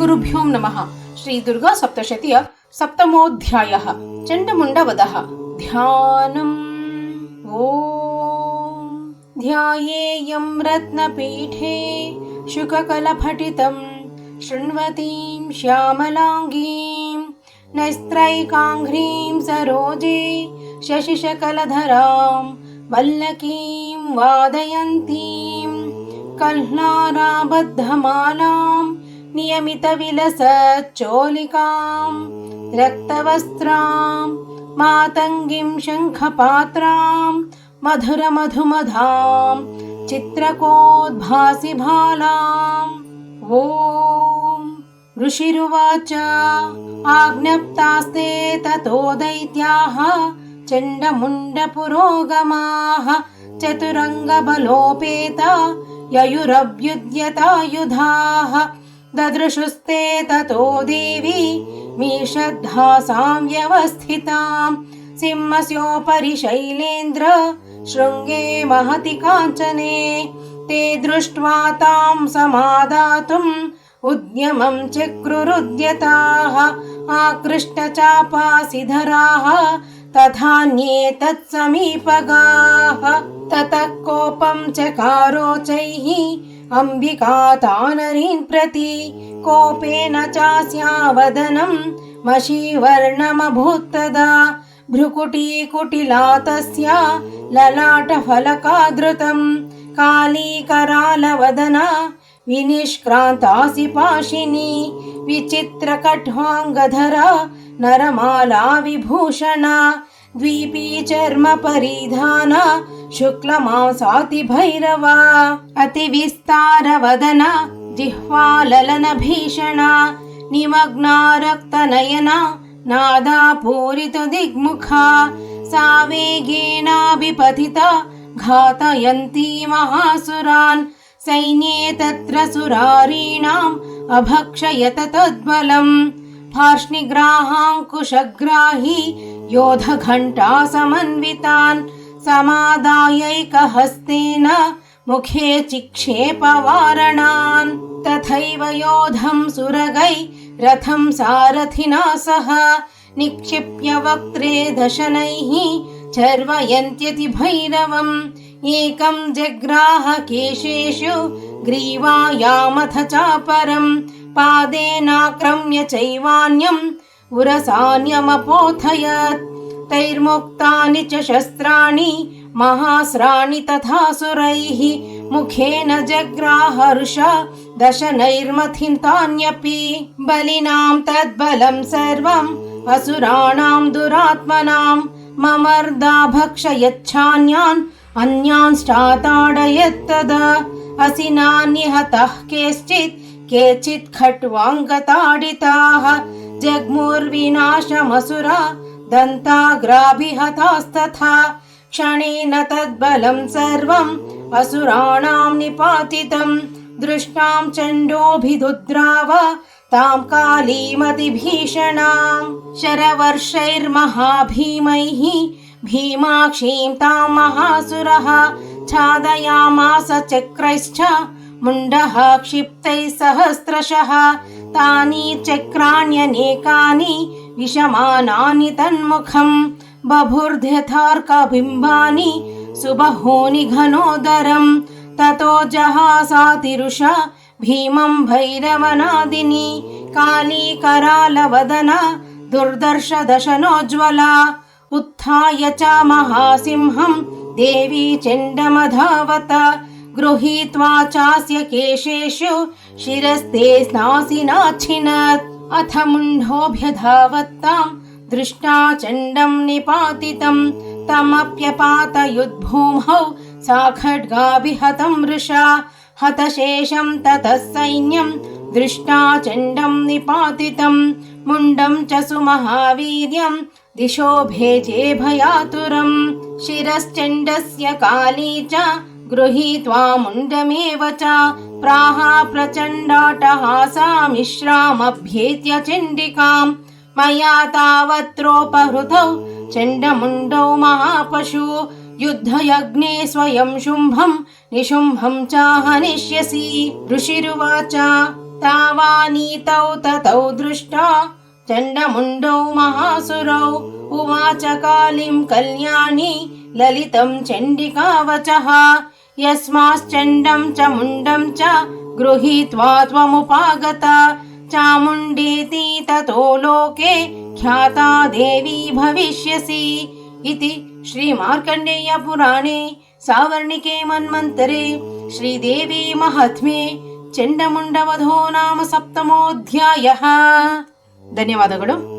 श्रीगुरुभ्यो नमः। श्रीदुर्गा सप्तशतीय सप्तमोऽध्यायः। चण्डमुण्डवधः। ध्यानम्। ॐ ध्यायेयं रत्नपीठे शुककलपठितं शृण्वतीं श्यामलाङ्गीं नैस्त्रैकाङ्घ्रीं सरोजे शशिशकलधरां वल्लकीं वादयन्तीं कह्लाराबद्धमालां नियमितविलसच्चोलिकां रक्तवस्त्रां मातङ्गीं शङ्खपात्रां मधुरमधुमधां चित्रकोद्भासिभालाम्। ॐ ऋषिरुवाच आज्ञप्तास्ते ततो दैत्याः चण्डमुण्डपुरोगमाः चतुरङ्गबलोपेता ययुरभ्युद्यतायुधाः ददृशुस्ते ततो देवी मीषद्धासां व्यवस्थितां सिंहस्योपरि शैलेन्द्र शृङ्गे महति काञ्चने ते दृष्ट्वा तां समादातुम् उद्यमं चक्रुरुद्यताः आकृष्टचापासिधराः तथान्ये तत्समीपगाः ततः कोपं चकारोचैः अम्बिका तानरीं प्रति कोपेन चास्या वदनं मषीवर्णमभूत्तदा भ्रुकुटीकुटिला तस्या ललाटफलकादृतं कालीकरालवदना विनिष्क्रान्तासि पाशिनी विचित्रकट्वाङ्गधरा नरमाला विभूषणा द्वीपी चर्म परिधाना शुक्लमांसाति भैरवा अतिविस्तारवदना जिह्वाललन भीषणा निमग्ना रक्तनयना नादा पूरित दिग्मुखा सा वेगेनाभिपतिता घातयन्ती महासुरान् सैन्ये तत्र सुरारीणाम् अभक्षयत तद्बलम् फार्ष्णिग्राहाङ्कुशग्राही योधघण्टा समन्वितान् समादायैकहस्तेन मुखे चिक्षेपवारणान् तथैव योधं सुरगै रथं सारथिना सह निक्षिप्य वक्त्रे दशनैः चर्वयन्त्यति भैरवम् एकं जग्राह केशेषु ग्रीवायामथ चापरं पादेनाक्रम्य चैवान्यम् उरसान्यमपोथयत् तैर्मुक्तानि च शस्त्राणि महास्राणि तथा सुरैः मुखेन जग्राहर्षा दशनैर्मथितान्यपि बलिनां तद्बलं सर्वम् असुराणां दुरात्मनां ममर्दा भक्षयच्छान्यान् अन्यांश्चाताडयत्तदा असिनान्यहतः केश्चित् केचित् खट्वाङ्गताडिताः जग्मुर्विनाशमसुरा दन्ताग्राभिहतास्तथा क्षणेन तद्बलं सर्वम् असुराणां निपातितं दृष्टां चण्डोऽभिदुद्राव तां कालीमतिभीषणां शरवर्षैर्महाभीमैः भीमाक्षीं तां महासुरः छादयामास चक्रैश्च मुण्डः क्षिप्तैः सहस्रशः तानि चक्राण्यनेकानि विषमानानि तन्मुखं बभुर्ध्यथार्कबिम्बानि सुबहूनि घनोदरं ततो जहासातिरुषा भीमं भैरवनादिनी कालीकरालवदना दुर्दर्शदशनोज्ज्वला उत्थाय च महासिंहं देवी चण्डमधावत गृहीत्वा चास्य केशेषु शिरस्ते स्नासिनाच्छिनत् अथ मुण्डोऽभ्यधावत्तां दृष्टा चण्डं निपातितं तमप्यपातयुद्भूमौ सा खड्गाभिहतं वृषा हतशेषं ततः सैन्यं दृष्टा चण्डं निपातितं मुण्डं च सुमहावीर्यं दिशो भेजे भयातुरं शिरश्चण्डस्य काली च गृहीत्वा मुण्डमेव च प्राह प्रचण्डाटहासा मिश्रामभ्येत्य चण्डिकां मया तावत्रोपहृतौ चण्डमुण्डौ महापशु युद्धयज्ञे स्वयं शुम्भं निशुम्भं च हनिष्यसि। ऋषिरुवाच तावानीतौ ततौ दृष्टा चण्डमुण्डौ महासुरौ उवाच कालीं कल्याणी ललितं चण्डिकावचः यस्माश्चण्डं च मुण्डं च गृहीत्वा त्वमुपागता चामुण्डेति ततो लोके ख्याता देवी भविष्यसि इति श्रीमार्कण्डेय पुराणे सावर्णिके मन्वन्तरे श्रीदेवी महात्म्ये चण्डमुण्डवधो नाम 7मोऽध्यायः। ಧನ್ಯವಾದಗಳು.